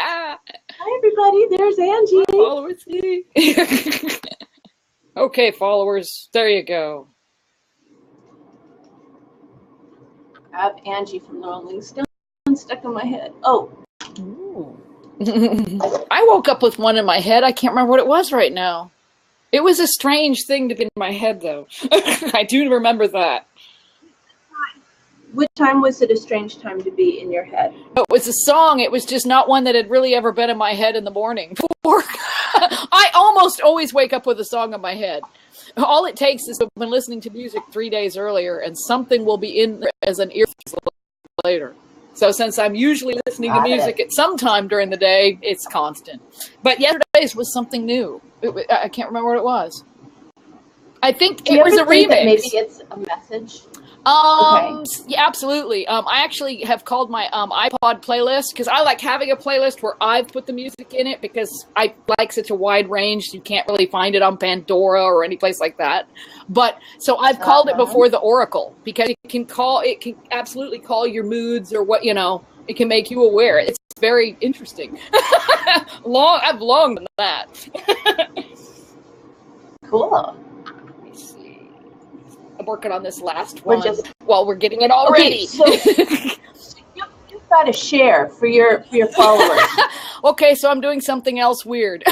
Hi, everybody. There's Angie. Followers. Okay, followers. There you go. I have Angie from the Rolling Stones stuck in my head. Oh. I woke up with one in my head. I can't remember what it was right now. It was a strange thing to be in my head, though. I do remember that. Which time was it a strange time to be in your head? It was a song. It was just not one that had really ever been in my head in the morning before. I almost always wake up with a song in my head. All it takes is I've been listening to music 3 days earlier, and something will be in there as an earpiece later. So since I'm usually listening to music at some time during the day, it's constant. But yesterday's was something new. I can't remember what it was. I think it was a remix. Maybe it's a message. Okay. Yeah, absolutely. I actually have called my iPod playlist because I like having a playlist where I've put the music in it because I like such a wide range. You can't really find it on Pandora or any place like that. But so I've called it before the Oracle because it can absolutely call your moods or what, it can make you aware. It's very interesting. I've long done that. Cool. I'm working on this last one while we're getting it all ready. So you've got to share for your followers. Okay, so I'm doing something else weird.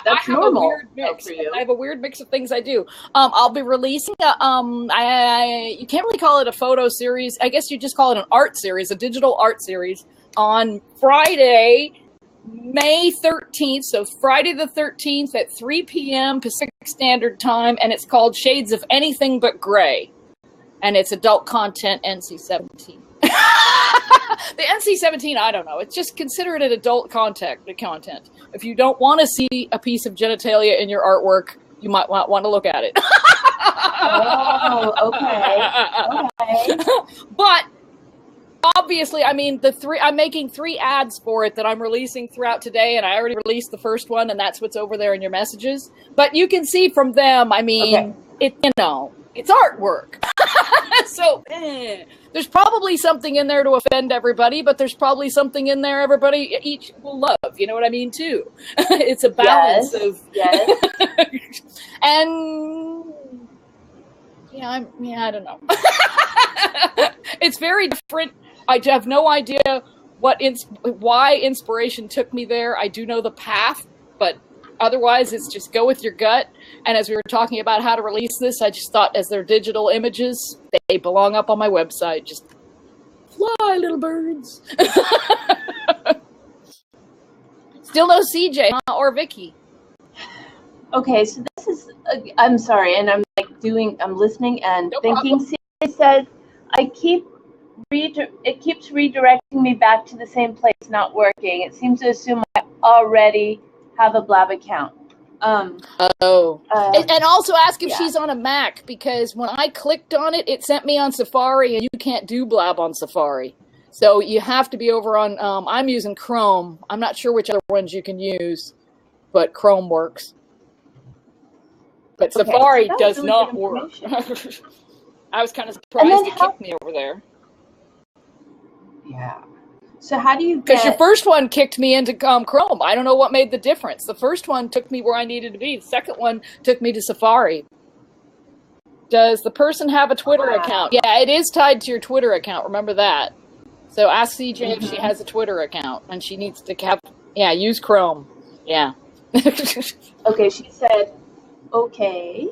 That's normal. A weird mix. For you. I have a weird mix of things I do. I'll be releasing you can't really call it a photo series. I guess you just call it an art series, a digital art series on Friday, May 13th, so Friday the 13th at 3 p.m. Pacific Standard Time, and it's called Shades of Anything But Gray, and it's adult content, NC-17. The NC-17, I don't know. It's just consider it an adult content. If you don't want to see a piece of genitalia in your artwork, you might want to look at it. Oh, okay. But obviously, I mean, I'm making 3 ads for it that I'm releasing throughout today, and I already released the first one, and that's what's over there in your messages. But you can see from them, I mean, it's artwork. So, there's probably something in there to offend everybody, but there's probably something in there everybody each will love. You know what I mean, too? It's a balance of... Yes. And... I don't know. It's very different. I have no idea why inspiration took me there. I do know the path, but otherwise it's just go with your gut. And as we were talking about how to release this, I just thought as they're digital images, they belong up on my website. Just fly, little birds. Still no CJ or Vicky. Okay, so this is, I'm sorry, and I'm listening and thinking. CJ said, it keeps redirecting me back to the same place, not working. It seems to assume I already have a Blab account. And also ask if she's on a Mac, because when I clicked on it, it sent me on Safari, and you can't do Blab on Safari. So you have to be over on, I'm using Chrome. I'm not sure which other ones you can use, but Chrome works. But Safari does not work. I was kind of surprised it kicked me over there. Yeah. So how do you Because your first one kicked me into Chrome. I don't know what made the difference. The first one took me where I needed to be. The second one took me to Safari. Does the person have a Twitter account? Yeah, it is tied to your Twitter account. Remember that. So ask CJ if she has a Twitter account. And she needs to use Chrome. Yeah. Okay, she said, okay.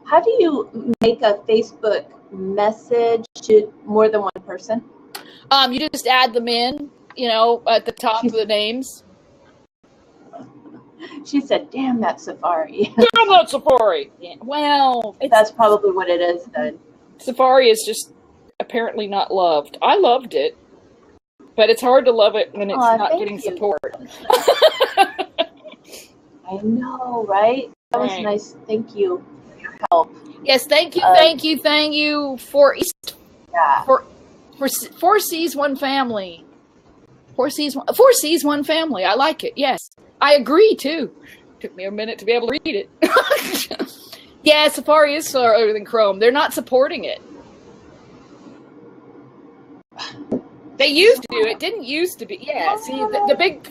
How do you make a Facebook message to more than one person? You just add them in, at the top of the names. She said, damn that Safari. Damn that Safari. Yeah. Well, that's probably what it is then. Safari is just apparently not loved. I loved it, but it's hard to love it when it's not getting support. I know, right? That was nice. Thank you for your help. Yes, thank you for Four C's, One Family. Four C's, One Family. I like it. Yes, I agree too. Took me a minute to be able to read it. Yeah, Safari is slower than Chrome. They're not supporting it. They used to. It didn't used to be. Yeah. See, the big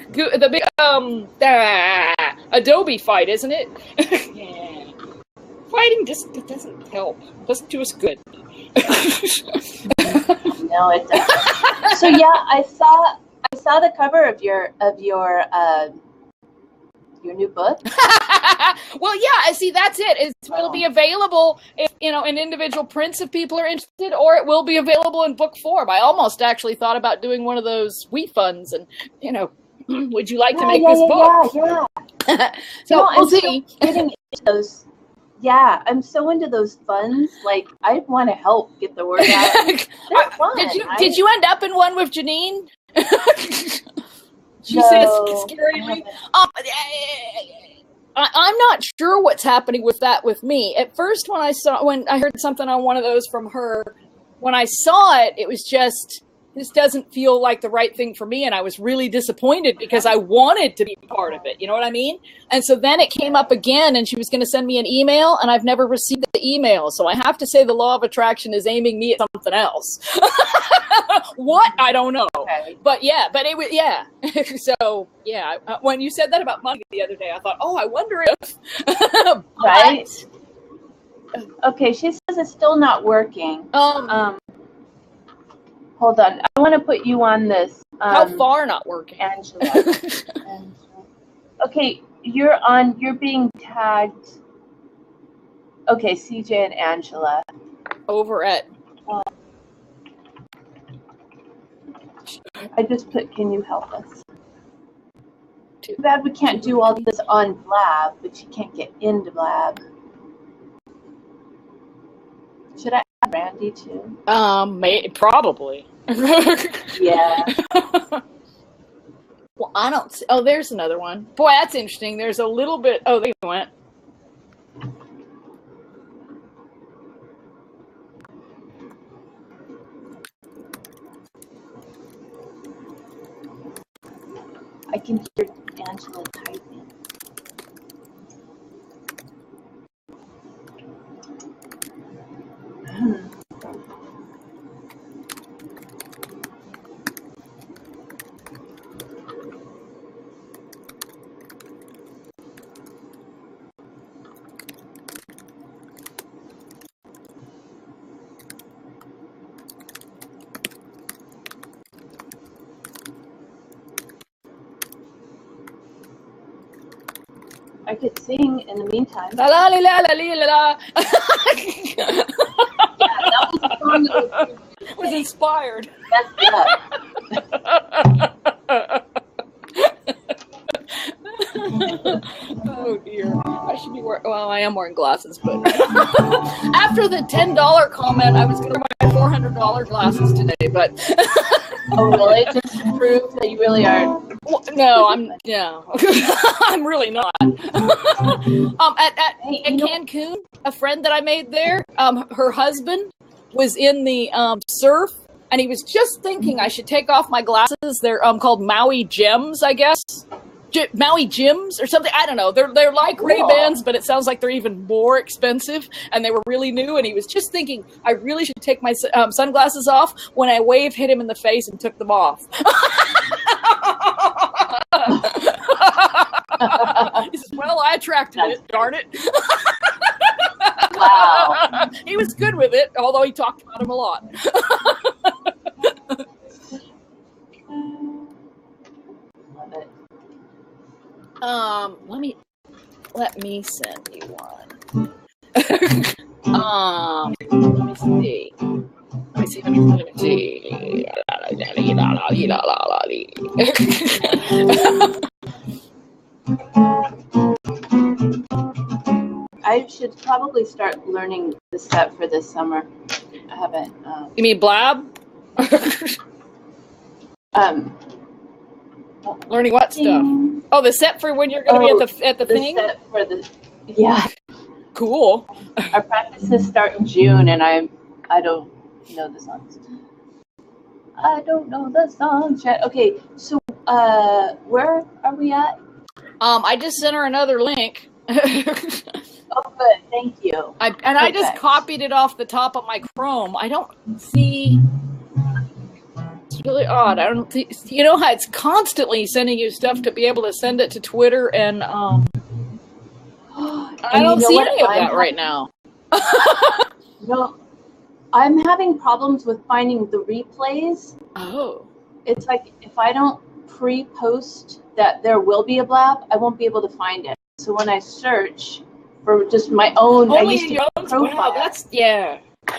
Adobe fight, isn't it? Yeah. Fighting just doesn't help. It doesn't do us good. No, it doesn't. So yeah, I saw the cover of your new book. Well, yeah, see, that's it. It'll be available if, in individual prints if people are interested, or it will be available in book form. I almost actually thought about doing one of those funds and, would you like to make this book? Yeah. So we'll see. Getting into those. Yeah, I'm so into those funds. Like, I want to help get the word out. They're fun. Did you end up in one with Janine? She says scarily. I'm not sure what's happening with that with me. At first, when I heard something on one of those from her, when I saw it, it was just, this doesn't feel like the right thing for me. And I was really disappointed because I wanted to be part of it. You know what I mean? And so then it came up again and she was going to send me an email and I've never received the email. So I have to say the law of attraction is aiming me at something else. What? I don't know. Okay. But it was, yeah. So yeah, when you said that about money the other day, I thought, I wonder if. Right. Okay. She says it's still not working. Hold on. I want to put you on this. How far not working? Angela. Okay, you're being tagged. Okay, CJ and Angela. Over at. I just put, can you help us? Too bad we can't do all this on Blab, but you can't get into Blab. Should I add Randy too? Probably. Yeah. Well, I don't see. Oh, there's another one. Boy, that's interesting. There's a little bit. Oh, they went. I can hear Angela typing. I could sing in the meantime. La la la la la la la. Yeah, that was a song that was inspired. That's Oh dear. I should be wearing, well, I am wearing glasses, but after the $10 comment, I was going to wear my $400 glasses today, but. Oh, really? Just to prove that you really are. Well, no, I'm really not. At Cancun, a friend that I made there, her husband was in the surf, and he was just thinking I should take off my glasses. They're called Maui Gems, I guess. Maui Gems or something. I don't know. They're like Ray-Bans, but it sounds like they're even more expensive, and they were really new. And he was just thinking I really should take my sunglasses off. When I hit him in the face and took them off. He says, "Well, I attracted it. Darn it." Wow. He was good with it, although he talked about him a lot. Love it. Let me send you one. Let me see. I should probably start learning the set for this summer. I haven't. You mean Blab? Learning what stuff? Oh, the set for when you're going to be at the thing? Set for the, yeah. Cool. Our practices start in June, and I don't know the songs. I don't know the songs yet. Okay, so where are we at? I just sent her another link. Oh, good. Thank you. I just copied it off the top of my Chrome. I don't see. really odd. I don't think, you know how it's constantly sending you stuff to be able to send it to Twitter, and I don't see any of that right now. No, I'm having problems with finding the replays. Oh. It's like if I don't pre-post that there will be a blab, I won't be able to find it. So when I search for just my own, Only I used to your own profile. Wow, that's, yeah.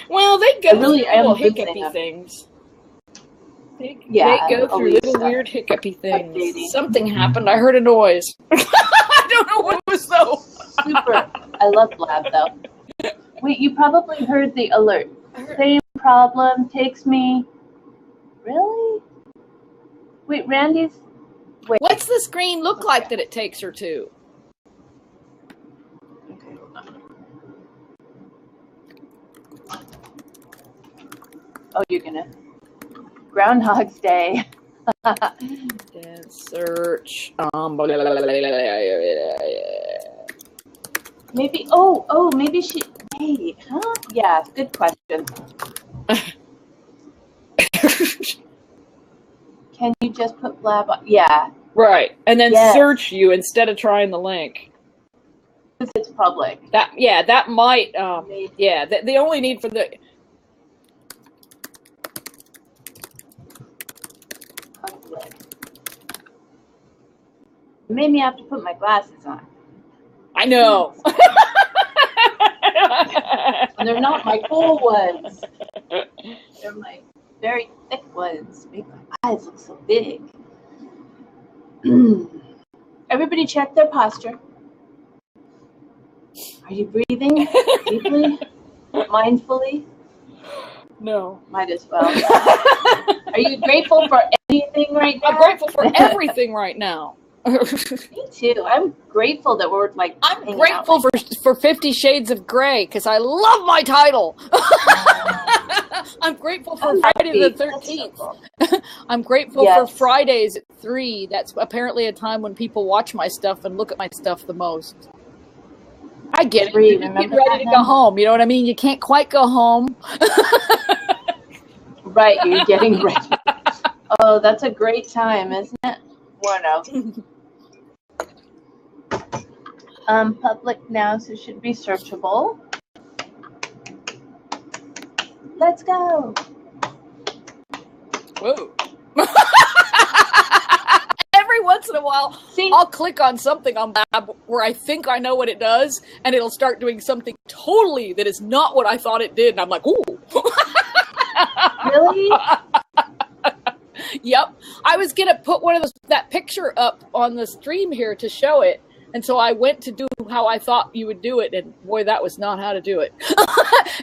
Well, they go really through little losing hiccupy them. things. They go through always little weird hiccupy things. updating. Something happened. I heard a noise. I don't know what it was, though. Super. I love blab, though. Wait, you probably heard the alert. Same problem takes me... Really? Wait, Randy's... Wait. What's the screen look like that it takes her to? Okay, hold on. Oh, you're gonna... Groundhog's Day. Search. Maybe... maybe she... Wait, huh? Yeah, good question. Can you just put blab on? Yeah. Right. And then Yes. search you instead of trying the link. Because it's public. That might, the only need for the... Public. You made me have to put my glasses on. I know. And they're not my cool ones. They're my very thick ones. Make my eyes look so big. Everybody check their posture. Are you breathing deeply? Mindfully? No. Might as well. Are you grateful for anything right now? I'm grateful for everything right now. Me too. I'm grateful that we're like. I'm grateful for 50 Shades of Grey because I love my title. I'm grateful for Friday the 13th. I'm grateful for Fridays at 3. That's apparently a time when people watch my stuff and look at my stuff the most. I get it. You get ready to go home. You know what I mean? You can't quite go home. Right, you're getting ready. Oh, that's a great time, isn't it? One of. Public now, so it should be searchable. Let's go. Whoa. Every once in a while, I'll click on something on Lab where I think I know what it does, and it'll start doing something totally that is not what I thought it did, and I'm like, ooh. Really? Yep. I was going to put that picture up on the stream here to show it. And so I went to do how I thought you would do it. And boy, that was not how to do it.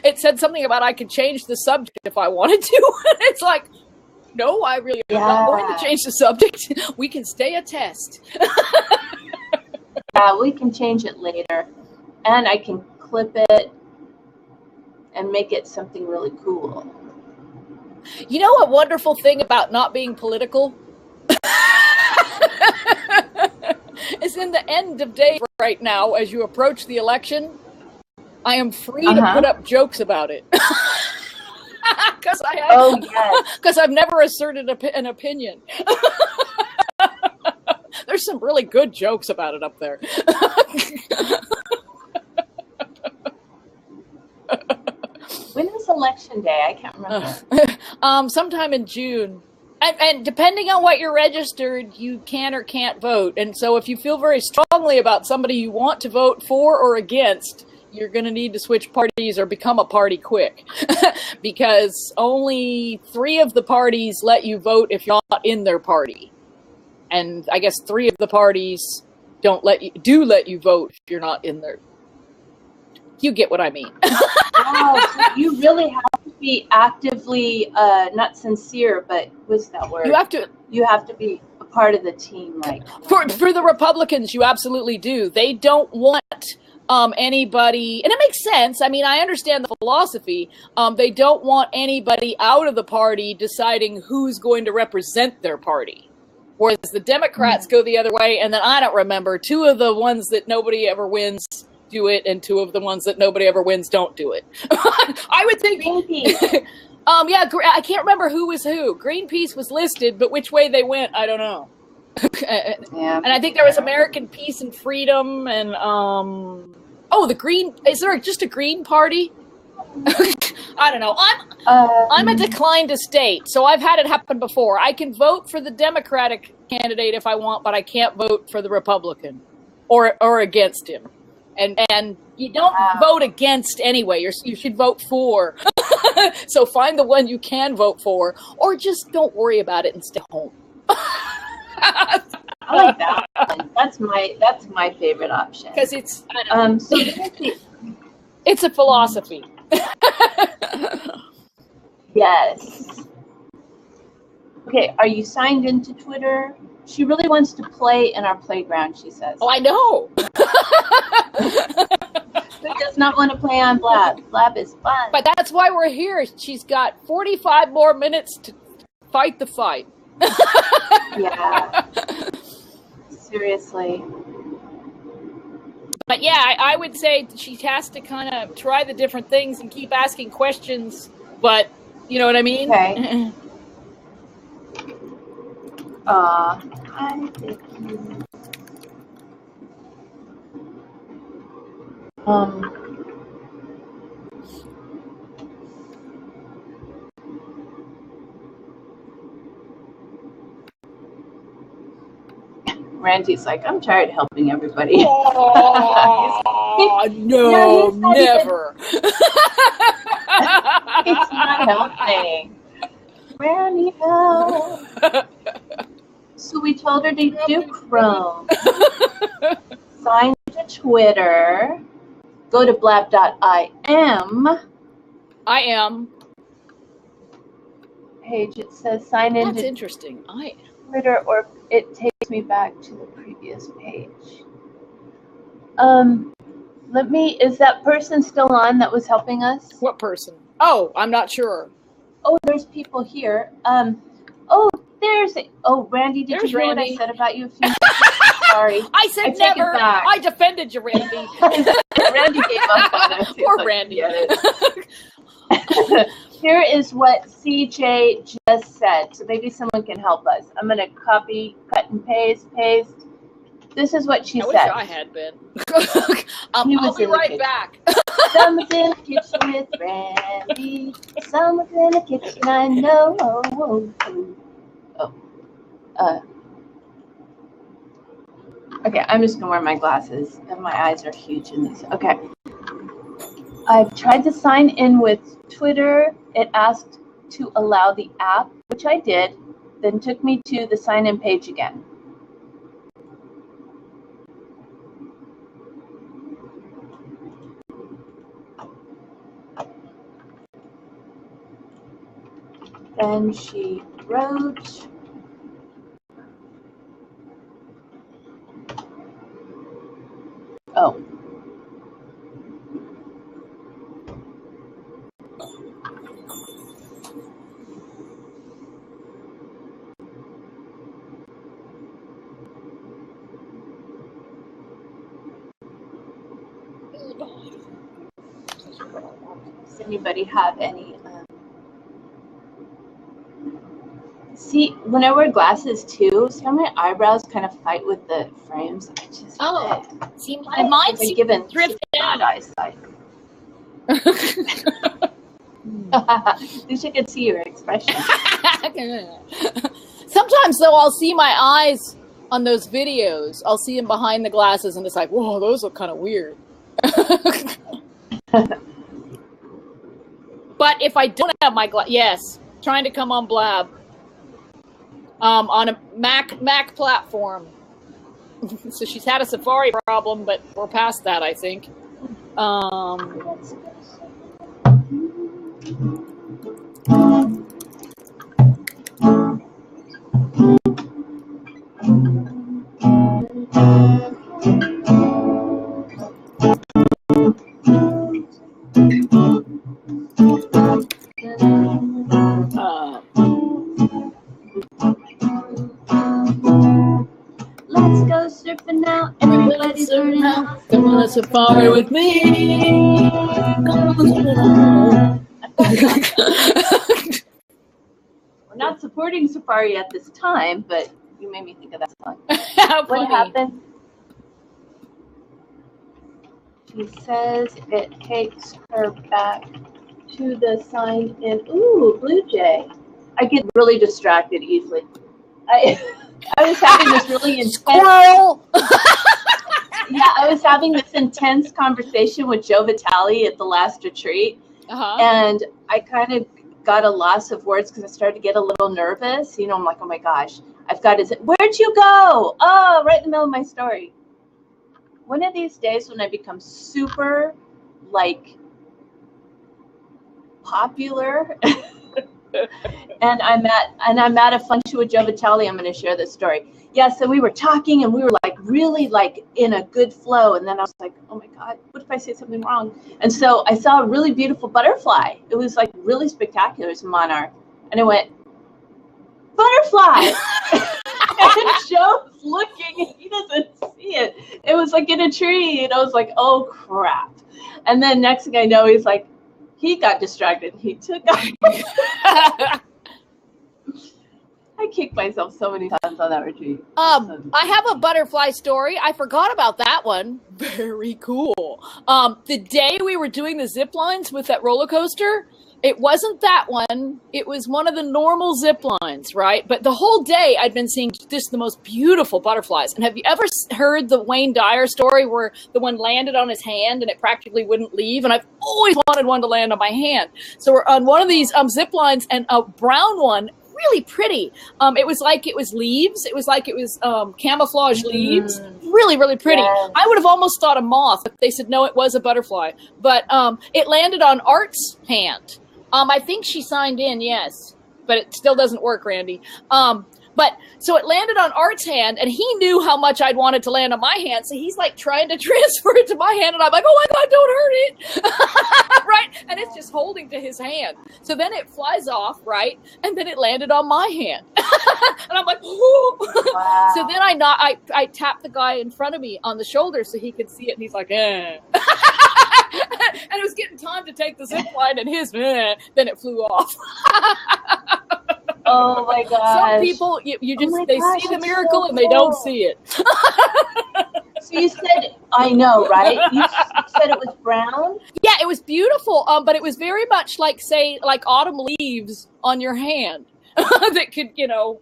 It said something about I could change the subject if I wanted to. It's like, no, I really am not going to change the subject. We can stay a test. Yeah, we can change it later. And I can clip it and make it something really cool. You know a wonderful thing about not being political? Is in the end of day right now, as you approach the election, I am free to put up jokes about it. Because I've never asserted an opinion. There's some really good jokes about it up there. When is election day? I can't remember. Sometime in June. And depending on what you're registered, you can or can't vote. And so if you feel very strongly about somebody you want to vote for or against, you're going to need to switch parties or become a party quick. Because only 3 of the parties let you vote if you're not in their party. And I guess 3 of the parties let you vote if you're not in their. You get what I mean. Wow, so you really have to be actively, not sincere, but what's that word? You have to be a part of the team, like. For the Republicans, you absolutely do. They don't want anybody, and it makes sense. I mean, I understand the philosophy. They don't want anybody out of the party deciding who's going to represent their party. Whereas the Democrats go the other way, and then I don't remember 2 of the ones that nobody ever wins do it, and 2 of the ones that nobody ever wins don't do it. I would think. Yeah, I can't remember who was who. Greenpeace was listed, but which way they went, I don't know. Yeah. And I think there was American Peace and Freedom, and the Green. Is there just a Green Party? I don't know. I'm a declined estate, so I've had it happen before. I can vote for the Democratic candidate if I want, but I can't vote for the Republican or against him. And you don't vote against anyway. You should vote for. So find the one you can vote for, or just don't worry about it and stay home. I like that one. That's my favorite option. Because it's it's a philosophy. Yes. Okay, are you signed into Twitter? She really wants to play in our playground, she says. Oh, I know. Who does not want to play on Blab? Blab is fun. But that's why we're here. She's got 45 more minutes to fight the fight. Yeah. Seriously. But yeah, I would say she has to kind of try the different things and keep asking questions. But you know what I mean? Okay. Hi, Vicky. Randy's like, I'm tired of helping everybody. Oh, no, never. He's not helping. Randy, help. So we told her to do Chrome. Sign to Twitter. Go to blab.im. I am. Page, it says sign in. That's to interesting. Twitter, or it takes me back to the previous page. Is that person still on that was helping us? What person? Oh, I'm not sure. Oh, there's people here. Randy, did you hear what I said about you a few minutes ago? Sorry. I said never. I defended you, Randy. Randy gave up on us. Poor Randy. Here is what CJ just said. So maybe someone can help us. I'm going to copy, cut, and paste. This is what she said. I wish I had been. I'll be right back. Someone's in the kitchen with Randy. Someone's in the kitchen, I know. Okay, I'm just going to wear my glasses. And my eyes are huge in these. Okay. I've tried to sign in with Twitter. It asked to allow the app, which I did, then took me to the sign-in page again. Then she wrote, oh. Does anybody have any? See, when I wear glasses too, see how my eyebrows kind of fight with the frames? I just see, mine seems given drifted bad out. eyesight. At least you can see your expression. Sometimes though, I'll see my eyes on those videos. I'll see them behind the glasses, and it's like, whoa, those look kind of weird. But if I don't have my yes, trying to come on Blab, on a Mac platform. So she's had a Safari problem, but we're past that, I think. Let's go surfing now. Everybody's surfing now. Come on a safari with me. We're not supporting Safari at this time, but you made me think of that song. What happened? She says it takes her back to the sign in, ooh, Blue Jay. I get really distracted easily. I was having this really intense... Squirrel! Yeah, I was having this intense conversation with Joe Vitale at the last retreat. And I kind of got a loss of words because I started to get a little nervous. You know, I'm like, oh my gosh, I've got to say, where'd you go? Oh, right in the middle of my story. One of these days when I become super, like, popular, and I'm at a function with Joe Vitale, I'm going to share this story. Yeah, so we were talking and we were like really like in a good flow, and then I was like, oh my God, what if I say something wrong? And so I saw a really beautiful butterfly. It was like really spectacular. It was a monarch, and I went, butterfly. And Joe's looking and he doesn't see it. It was like in a tree, and I was like, oh crap. And then next thing I know, he's like, he got distracted. He took off. I kicked myself so many times on that retreat. I have a butterfly story. I forgot about that one. Very cool. The day we were doing the zip lines with that roller coaster, it wasn't that one. It was one of the normal zip lines, right? But the whole day I'd been seeing just the most beautiful butterflies. And have you ever heard the Wayne Dyer story where the one landed on his hand and it practically wouldn't leave? And I've always wanted one to land on my hand. So we're on one of these zip lines, and a brown one, really pretty. It was like it was leaves. It was like it was camouflage leaves. Really, really pretty. Yes. I would have almost thought a moth, but they said no, it was a butterfly. But it landed on Art's hand. I think she signed in, yes, but it still doesn't work, Randy. But so it landed on Art's hand, and he knew how much I'd wanted to land on my hand, so he's like trying to transfer it to my hand, and I'm like, oh my God, don't hurt it, right? And it's just holding to his hand. So then it flies off, right? And then it landed on my hand, and I'm like, ooh. Wow. So then I tapped the guy in front of me on the shoulder so he could see it, and he's like, eh. And it was getting time to take the zip line, and his, then it flew off. Oh my gosh. Some people, you just, they see the miracle so and they don't see it. So you said, I know, right? You said it was brown? Yeah, it was beautiful, but it was very much like, say, like autumn leaves on your hand that could, you know.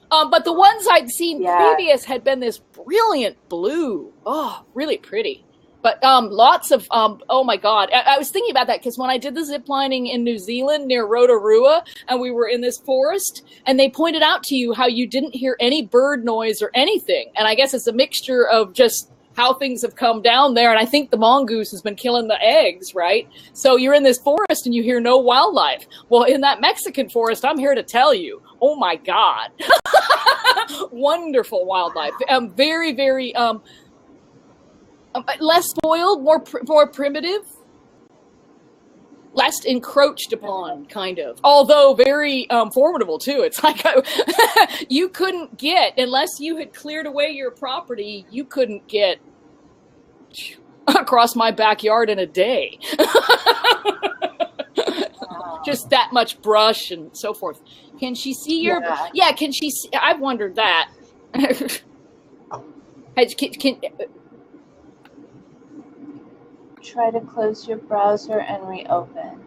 But the ones I'd seen previous had been this brilliant blue. Oh, really pretty. But lots of, oh my God. I was thinking about that because when I did the zip lining in New Zealand near Rotorua, and we were in this forest, and they pointed out to you how you didn't hear any bird noise or anything. And I guess it's a mixture of just how things have come down there. And I think the mongoose has been killing the eggs, right? So you're in this forest and you hear no wildlife. Well, in that Mexican forest, I'm here to tell you, oh my God. Wonderful wildlife. Very, very... less spoiled, more primitive, less encroached upon, kind of. Although very formidable too. It's like you couldn't get, unless you had cleared away your property, you couldn't get across my backyard in a day. Just that much brush and so forth. Can she see your? Yeah. Can she see? I've wondered that. Can try to close your browser and reopen.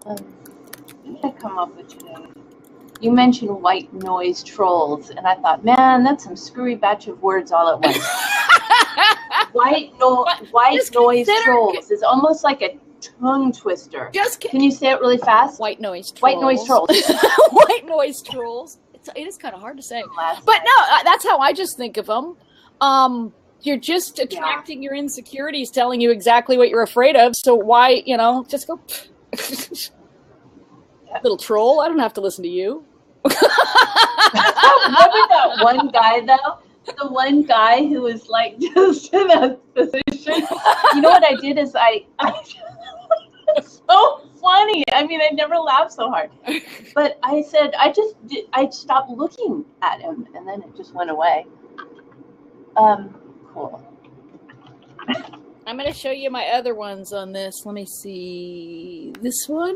What did I come up with today? You mentioned white noise trolls, and I thought, man, that's some screwy batch of words all at once. White noise trolls is almost like a tongue twister. Can you say it really fast? White noise trolls. White noise trolls. White noise trolls. It is kind of hard to say. But no, that's how I just think of them. You're just attracting your insecurities, telling you exactly what you're afraid of. So why, just go... Little troll, I don't have to listen to you. Remember that one guy, though? the one guy who was like just in that position. You know what I did is I it's so funny. I mean, I never laughed so hard. But I said I stopped looking at him, and then it just went away. Cool. I'm going to show you my other ones on this. Let me see. This one.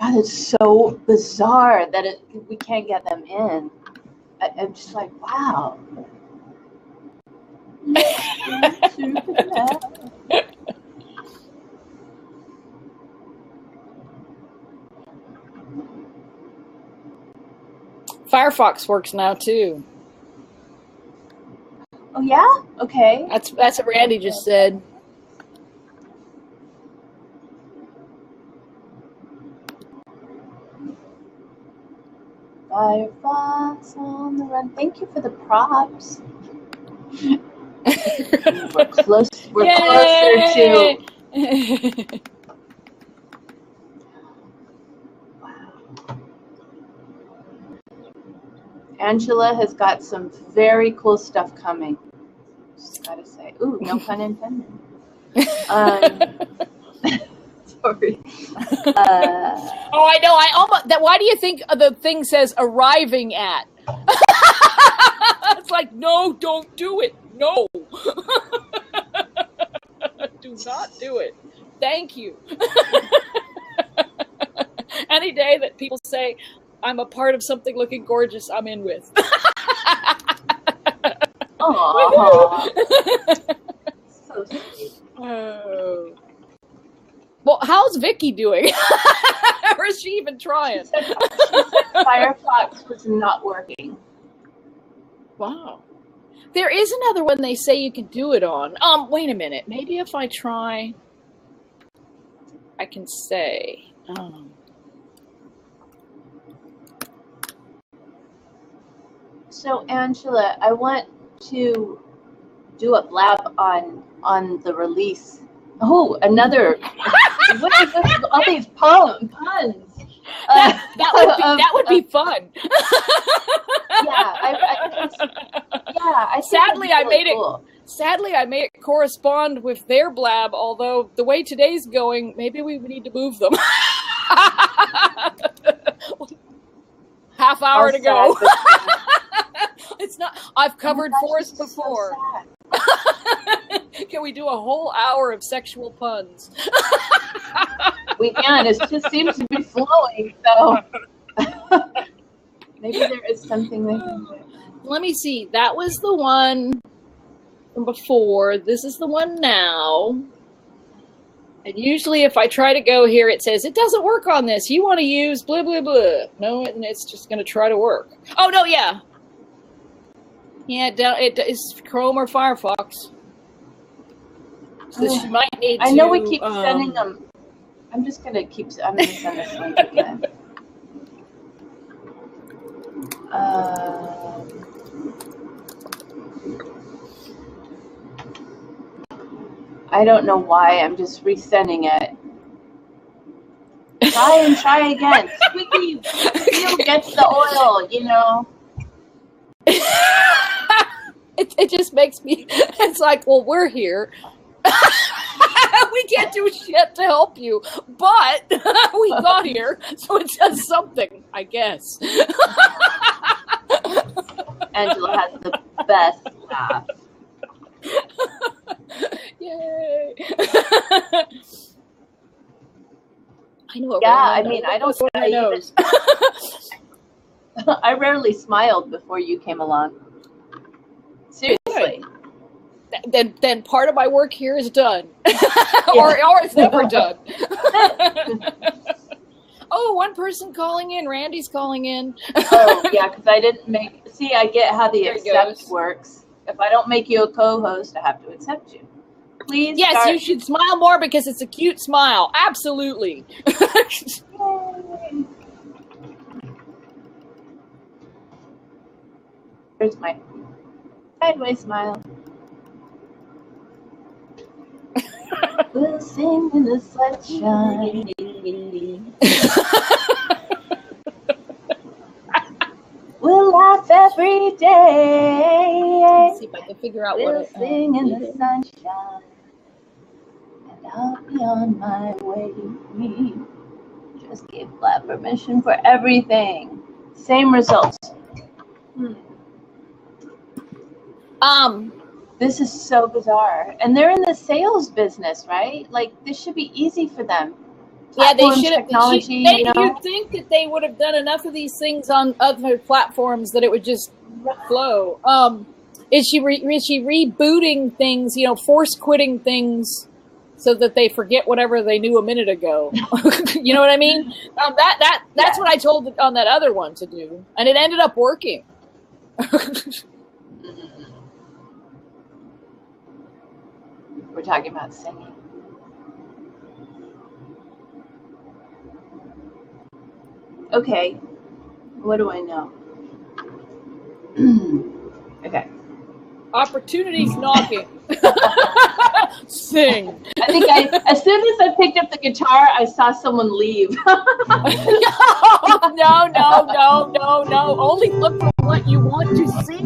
God, it's so bizarre that we can't get them in. I'm just like, wow. Firefox works now too. Oh yeah? Okay. That's what Randy just said. Firefox on the run. Thank you for the props. We're close. We're closer to. Wow. Angela has got some very cool stuff coming. Just gotta say, ooh, no pun intended. Sorry. Oh, I know. I almost that. Why do you think the thing says "arriving at"? It's like, no, don't do it. No, do not do it. Thank you. Any day that people say I'm a part of something looking gorgeous, I'm in with. Aww. So sweet. Oh. Well, how's Vicky doing? Or is she even trying? She said Firefox was not working. Wow. There is another one they say you can do it on. Wait a minute. Maybe if I try, I can say. So, Angela, I want to do a blab on the release. Oh, another. What is this? All these puns. That would be fun. I Sadly, I made cool. Sadly, I made it correspond with their blab. Although the way today's going, maybe we need to move them. Half hour to go. It's not. I've covered forests before. So can we do a whole hour of sexual puns? We can. It just seems to be flowing. So maybe there is something they can do. Let me see. That was the one from before. This is the one now. And usually if I try to go here, it says, it doesn't work on this. You want to use blah, blah, blah. No, and it's just going to try to work. Oh, no, yeah. Yeah, it is Chrome or Firefox. So she might need to... I know we keep sending them. I'm just going to I'm going to send this link again. I don't know why. I'm just resending it. Try again. Squeaky wheel gets the oil, you know. It just makes me... It's like, well, we're here. We can't do shit to help you, but we got here, so it does something, I guess. Angela has the best laugh. Yay! I know. Yeah, I mean, I don't. I rarely smiled before you came along. Seriously. Then part of my work here is done, or it's never done. Oh, one person calling in. Randy's calling in. Oh yeah, because I didn't make. See, I get how the accept works. If I don't make you a co-host, I have to accept you. Please. Yes, you should smile more because it's a cute smile. Absolutely. Here's my sideways smile. We'll sing in the sunshine. every day. Let's see if I can figure out what We'll sing in the sunshine, and I'll be on my way. Just gave Vlad permission for everything. Same results. This is so bizarre. And they're in the sales business, right? Like, this should be easy for them. Yeah, they should have. Technology, You'd think that they would have done enough of these things on other platforms that it would just flow. Is she rebooting things? Force quitting things so that they forget whatever they knew a minute ago. You know what I mean? That's what I told on that other one to do, and it ended up working. We're talking about singing. Okay, what do I know? Okay. Opportunities knocking. Sing. I think as soon as I picked up the guitar, I saw someone leave. No. Only look for what you want to see.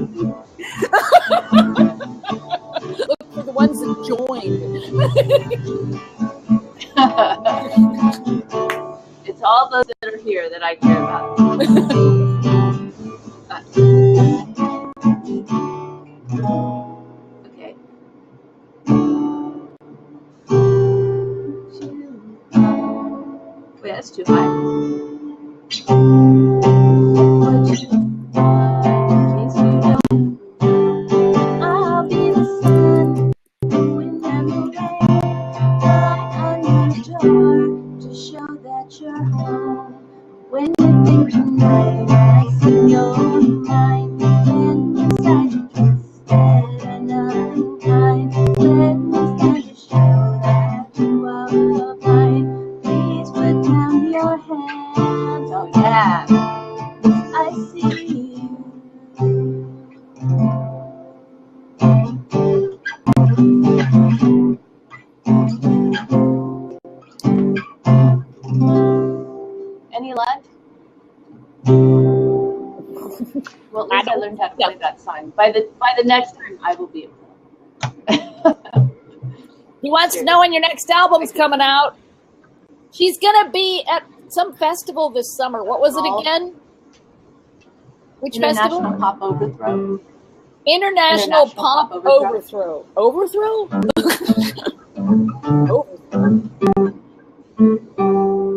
Look for the ones that joined. It's all those that are here that I care about. Okay. Wait, that's too high. I'll be the sun when I'm away. Light on your door to show that you're home. When you think tonight, I see your mind. When inside you're twisted and unkind. Let me stand to show that you are mine. Please put down your hands. Oh yeah, I see you. Any luck? Well, at least I learned how to play that song. By the next time, I will be a pro. He wants to know when your next album's coming out. She's gonna be at some festival this summer. What was it again? Which festival? International Pop Overthrow. International Pop Overthrow. Overthrow? Overthrow.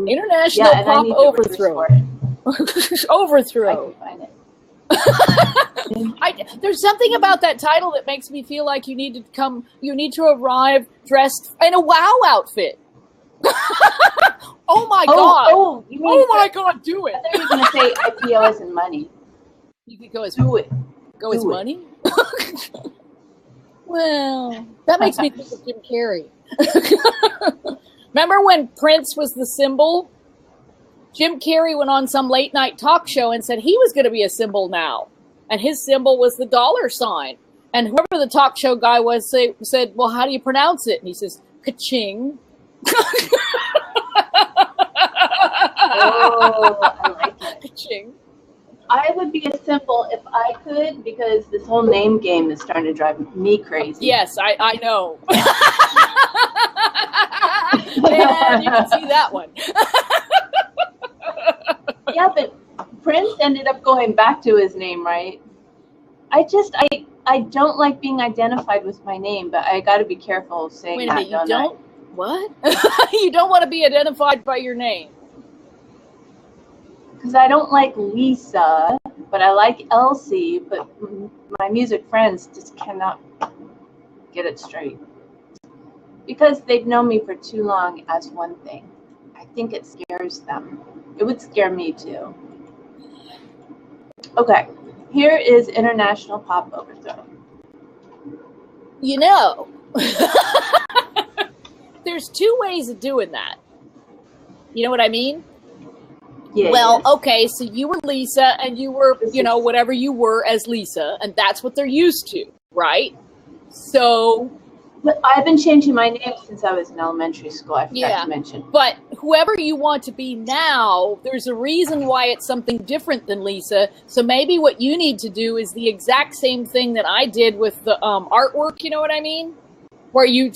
International Pop Overthrow. Overthrow. I can find it. There's something about that title that makes me feel like you need to arrive dressed in a WoW outfit. Oh my God. Oh, you mean my God, do it. I thought you were going to say IPO as in money. You could go as do it. Go as money? Well, that makes me think of Jim Carrey. Remember when Prince was the symbol? Jim Carrey went on some late night talk show and said he was going to be a symbol now. And his symbol was the $sign. And whoever the talk show guy was said, well, how do you pronounce it? And he says, ka-ching. Oh, I like it. Ka-ching. I would be a symbol if I could, because this whole name game is starting to drive me crazy. Yes, I know. Man, you can see that one. Yeah, but Prince ended up going back to his name, right? I don't like being identified with my name, but I got to be careful saying Wait a minute, that, you don't? What? You don't want to be identified by your name? Because I don't like Lisa, but I like Elsie, but my music friends just cannot get it straight. Because they've known me for too long as one thing. I think it scares them. It would scare me too. Okay, here is International Pop Overthrow. You know, there's two ways of doing that. You know what I mean? Yeah. Well, okay, so you were Lisa, and you were, whatever you were as Lisa, and that's what they're used to, right? So But I've been changing my name since I was in elementary school. I forgot to mention. But whoever you want to be now, there's a reason why it's something different than Lisa. So maybe what you need to do is the exact same thing that I did with the artwork. You know what I mean? Where you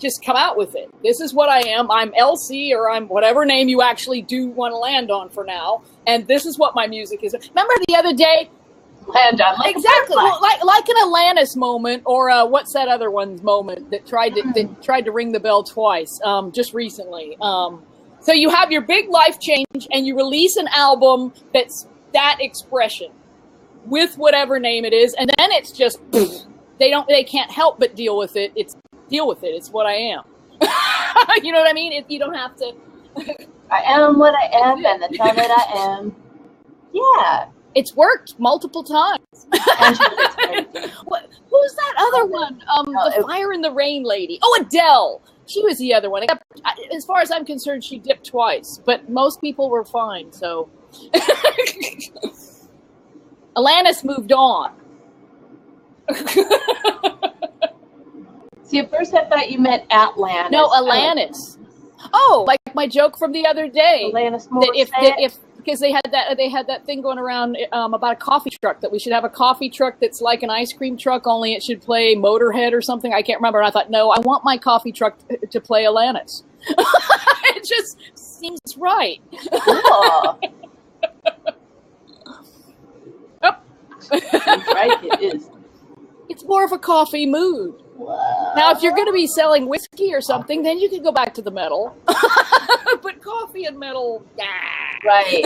just come out with it. This is what I am. I'm Elsie, or I'm whatever name you actually do want to land on for now. And this is what my music is. Remember the other day? Land on exactly, well, like an Alanis moment, or what's that other one's moment that tried to ring the bell twice, just recently. So you have your big life change, and you release an album that's that expression with whatever name it is, and then it's just they can't help but deal with it. It's what I am. You know what I mean? You don't have to. I am what I am, and that's all that I am. Yeah. It's worked multiple times. Who's that other one? The Fire and the Rain lady. Oh, Adele. She was the other one. As far as I'm concerned, she dipped twice, but most people were fine. So Alanis moved on. See, at first I thought you meant Atlantis. No, Alanis. Oh, like my joke from the other day. Alanis Morissette. Because they had that thing going around about a coffee truck, that we should have a coffee truck that's like an ice cream truck, only it should play Motorhead or something. I can't remember. And I thought, no, I want my coffee truck to play Alanis. It just seems right. Cool. Seems right, it is. It's more of a coffee mood. Whoa. Now, if you're going to be selling whiskey or something, then you can go back to the metal. But coffee and metal, nah. Right.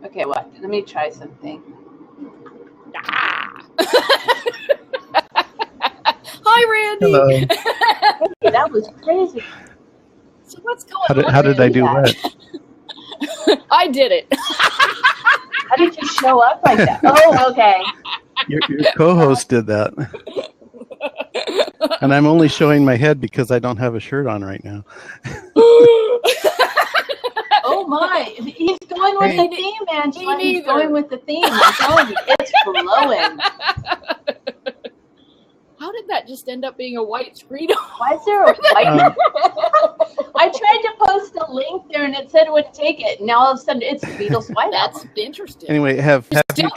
Okay, what? Let me try something. Ah. Hi, Randy. Hello. Hey, that was crazy. So what's going on? How did I do that? I did it. How did you show up like that? Oh, okay. Your co-host did that. And I'm only showing my head because I don't have a shirt on right now. Oh my. He's going with the theme, Angela. He's going with the theme. I'm telling you, it's flowing. How did that just end up being a white screen? Why is there a white? I tried to post a link there and it said it would take it. Now all of a sudden it's Beatles White That's album. interesting. Anyway, have you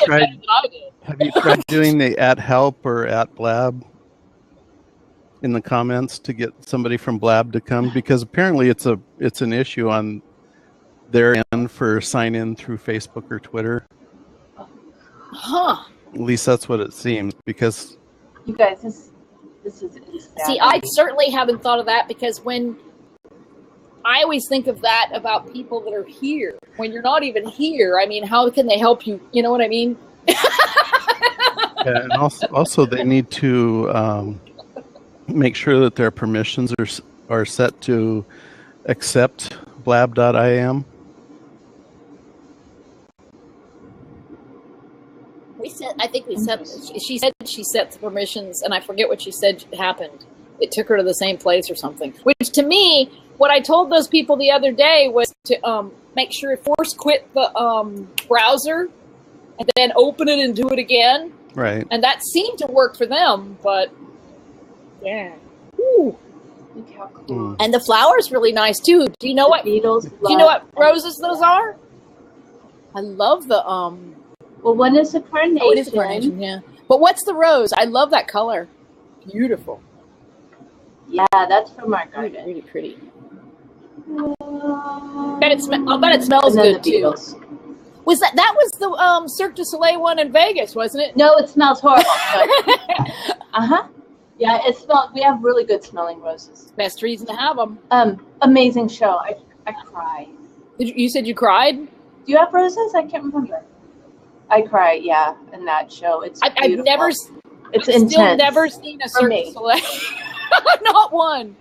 tried doing the @help or @blab in the comments to get somebody from Blab to come? Because apparently it's an issue on their end for sign in through Facebook or Twitter. Huh. At least that's what it seems, because you guys, this is see, I certainly haven't thought of that, because when I always think of that about people that are here. When you're not even here, I mean, how can they help you? You know what I mean? Yeah, and also they need to make sure that their permissions are set to accept blab.im. She said she set the permissions, and I forget what she said happened. It took her to the same place or something. Which, to me, what I told those people the other day was to make sure to force quit the browser and then open it and do it again. Right. And that seemed to work for them, but yeah. Ooh. Look how cool. And the flower's really nice too. Do you know what Beatles? Do you know what roses those are? I love the Well, one is a carnation. Oh, it is a carnation, yeah. But what's the rose? I love that color. Beautiful. Yeah, that's from our garden. Really, really pretty. I'll bet it smells good too. Was that was the Cirque du Soleil one in Vegas, wasn't it? No, it smells horrible. Yeah, it smells. We have really good smelling roses. Best reason to have them. Amazing show. I cried. You said you cried? Do you have roses? I can't remember. I cried. Yeah, in that show. I've intense. Still never seen a Cirque du Soleil. Not one.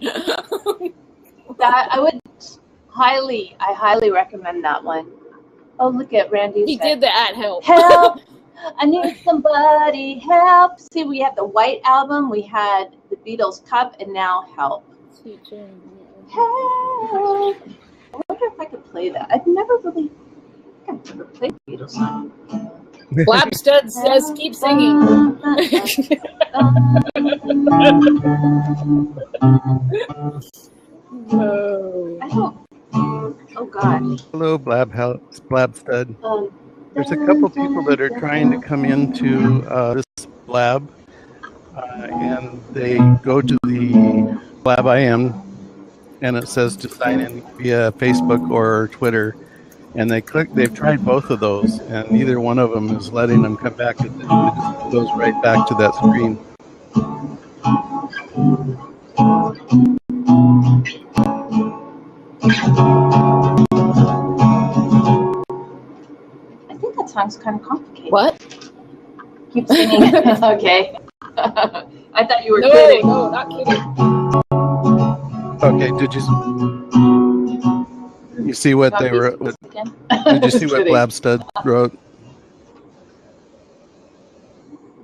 That I would highly recommend that one. Oh, look at Randy. He did the help. Help! I need somebody help. See, we had the White Album, we had the Beatles Cup, and now Help. Help! I wonder if I could play that. I've never played the Beatles song. Blabstud says, keep singing. No. I don't. Oh God. Hello, Blabstud. There's a couple people that are trying to come into this Blab, and they go to the Blab IM, and it says to sign in via Facebook or Twitter, and they click. They've tried both of those, and neither one of them is letting them come back. It just goes right back to that screen. I think that song's kind of complicated. What? Keep singing. Okay. I thought you were No, kidding. no, not kidding. Okay, did you see what they were? Did you see what Blabstud wrote?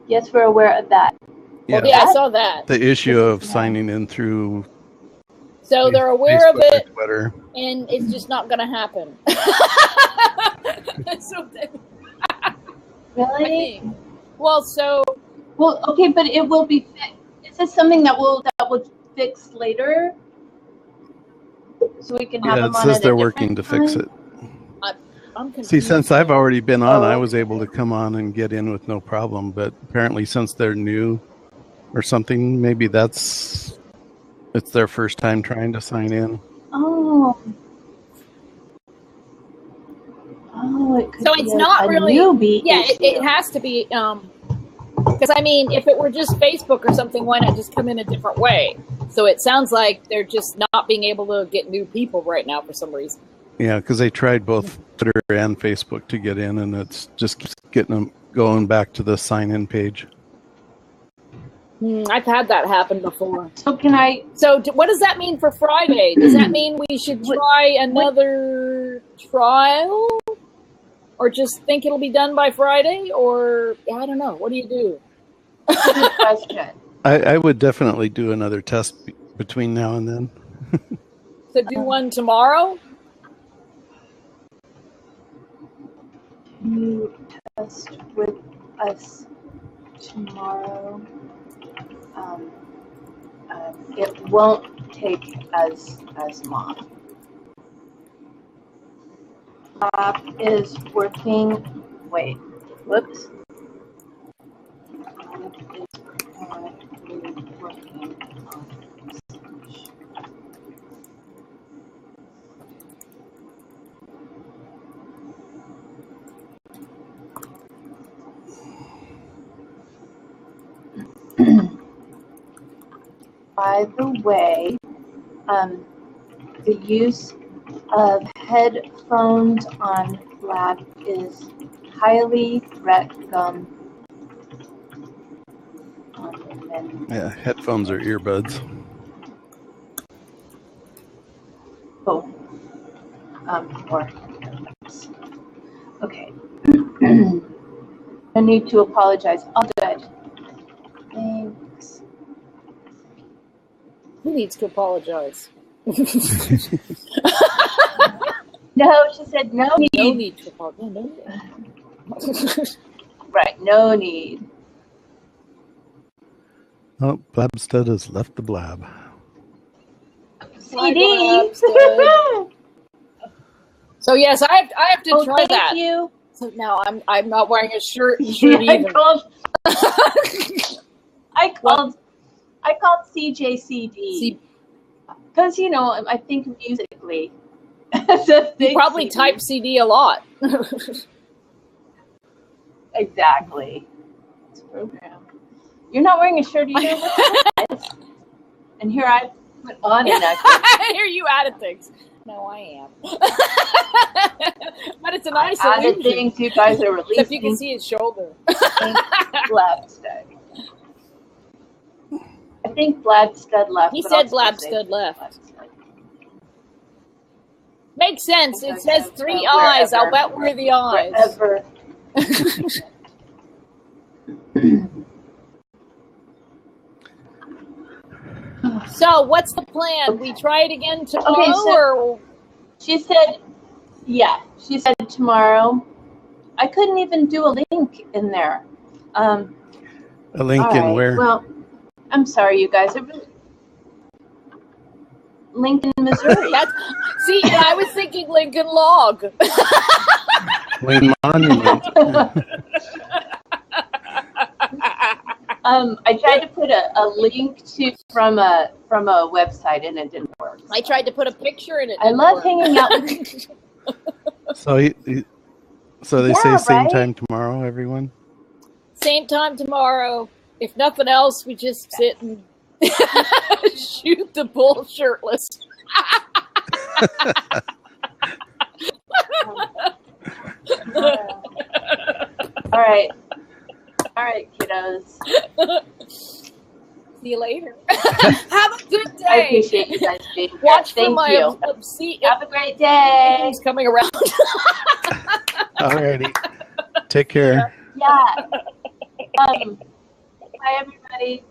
Yes, we're aware of that. Yeah, Yeah, I saw that. the issue of signing in through. So they're aware of Facebook it, or Twitter. and it's just not going to happen. So Really? well, so Well, okay, but it will be fixed. Is this something that will fix later? So we can have Yeah, them it on says at a they're different working to fix time? it. I'm confused. See, since I've already been on, Oh. I was able to come on and get in with no problem. But apparently, since they're new or something, maybe it's their first time trying to sign in. Oh. Oh, it could So be it's a not really. newbie Yeah, issue. it has to be. Because I mean, if it were just Facebook or something, why not just come in a different way? So it sounds like they're just not being able to get new people right now for some reason. Yeah, because they tried both Twitter and Facebook to get in, and it's just keeps getting them going back to the sign-in page. I've had that happen before. So can I? So what does that mean for Friday? Does that mean we should try another trial? Or just think it'll be done by Friday? Or, I don't know. What do you do? Good question. I would definitely do another test between now and then. So do one tomorrow? You test with us tomorrow. It won't take as long. Is working. Wait. Whoops. Is currently working on research. By the way, the use of headphones on Blab is highly recommended. Yeah, headphones or earbuds. Oh, or okay. I need to apologize. All good. Thanks. Who needs to apologize? No, she said no need. No need to apologize. No need. Right, no need. Oh, Blabstud has left the Blab. CD. So yes, I have to try thank that. you. So now I'm not wearing a shirt Yeah, either. I called CJCD because I think musically. You probably type CD a lot. Exactly. It's program. You're not wearing a shirt either. And here I put on an Here you added things. No, I am. But it's a nice added illusion. things you guys are releasing. Except you can see his shoulder. Blabstud. I think Blabstud left. He but said I'll still say Blabstud left. Blabstud. Makes sense. It says three Wherever. eyes. I'll bet we're the eyes. Wherever. So, what's the plan? We try it again tomorrow, Okay, so- or She said, yeah. She said tomorrow. I couldn't even do a link in there. A link all in right. where? Well, I'm sorry, you guys. Lincoln, Missouri. See, I was thinking Lincoln Log. Wayne Monument. I tried to put a link from a website and it didn't work. I tried to put a picture in it. I love hanging out with you. So they say same time tomorrow, everyone? Same time tomorrow. If nothing else, we just sit and shoot the bull shirtless. All right, kiddos. See you later. Have a good day. I appreciate you guys being here. Watch for Thank my you. Have a great day. He's coming around. Alrighty. Take care. Yeah. Bye, everybody.